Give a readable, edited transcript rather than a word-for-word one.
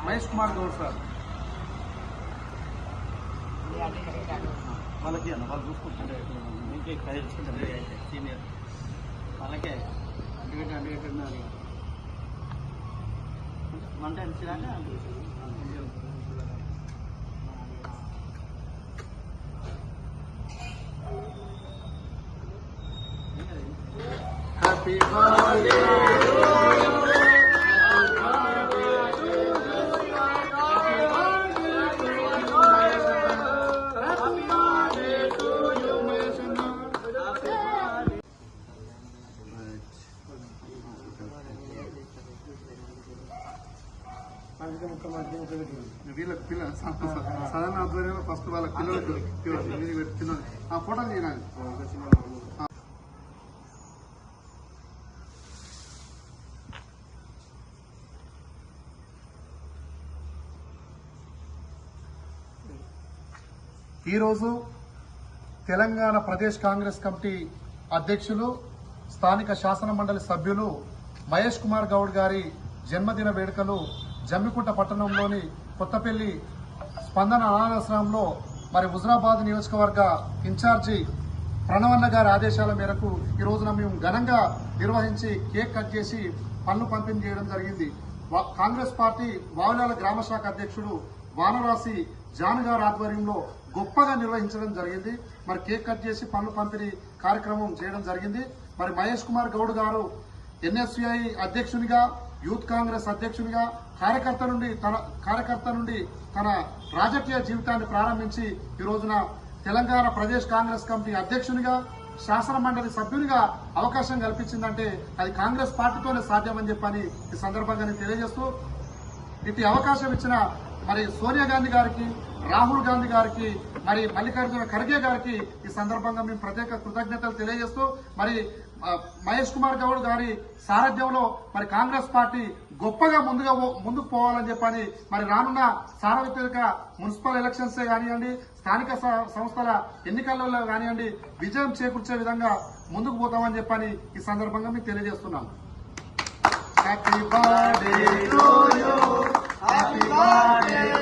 Mahesh Kumar Goud sir వాళ్ళకి అన్న వాళ్ళు చూసుకుంటుంటే ఇంకే తెలుసుకుంటారు సీనియర్ వాళ్ళకే అంటిపెట్టి మంట ఇచ్చినాక హ్యాపీ బర్త్డే వీళ్ళకి పిల్లలు సాధారణ ఆధ్వర్యంలో ఫస్ట్ వాళ్ళ పిల్లలకు చిన్న ఫోటోలు తీయడానికి ఈరోజు తెలంగాణ ప్రదేశ్ కాంగ్రెస్ కమిటీ అధ్యక్షులు స్థానిక శాసన మండలి సభ్యులు మహేష్ కుమార్ గౌడ్ గారి జన్మదిన వేడుకలు జమ్మికుంట పట్టణంలోని కొత్తపల్లి స్పందన అనాథాశ్రమంలో మరి హుజరాబాద్ నియోజకవర్గ ఇన్ఛార్జి ప్రణవన్న గారి ఆదేశాల మేరకు ఈ రోజున మేము ఘనంగా నిర్వహించి కేక్ కట్ చేసి పనులు పంపిణీ చేయడం జరిగింది. కాంగ్రెస్ పార్టీ వావులాల గ్రామ శాఖ అధ్యక్షుడు వానరాశి జాన్ గారి ఆధ్వర్యంలో గొప్పగా నిర్వహించడం జరిగింది. మరి కేక్ కట్ చేసి పనులు పంపిణీ కార్యక్రమం చేయడం జరిగింది. మరి మహేష్ కుమార్ గౌడ్ గారు ఎన్ఎస్యుఐ అధ్యక్షునిగా, యూత్ కాంగ్రెస్ అధ్యక్షునిగా, కార్యకర్త నుండి తన రాజకీయ జీవితాన్ని ప్రారంభించి ఈ రోజున తెలంగాణ ప్రదేశ్ కాంగ్రెస్ కమిటీ అధ్యక్షునిగా, శాసన మండలి సభ్యునిగా అవకాశం కల్పించిందంటే అది కాంగ్రెస్ పార్టీతోనే సాధ్యమని చెప్పని ఈ సందర్భంగా నేను తెలియజేస్తూ, ఇటు అవకాశం ఇచ్చిన మరి సోనియా గాంధీ గారికి, రాహుల్ గాంధీ గారికి, మరి మల్లికార్జున ఖర్గే గారికి ఈ సందర్భంగా మేము ప్రత్యేక కృతజ్ఞతలు తెలియజేస్తూ, మరి మహేష్ కుమార్ గౌడ్ గారి సారథ్యంలో మరి కాంగ్రెస్ పార్టీ గొప్పగా ముందుకు పోవాలని చెప్పని మరి రానున్న సార్వత్రిక మున్సిపల్ ఎలక్షన్సే కానివ్వండి, స్థానిక సంస్థల ఎన్నికలలో కానివ్వండి విజయం చేకూర్చే విధంగా ముందుకు పోతామని చెప్పని ఈ సందర్భంగా మీకు తెలియజేస్తున్నాం. Happy birthday to you, happy birthday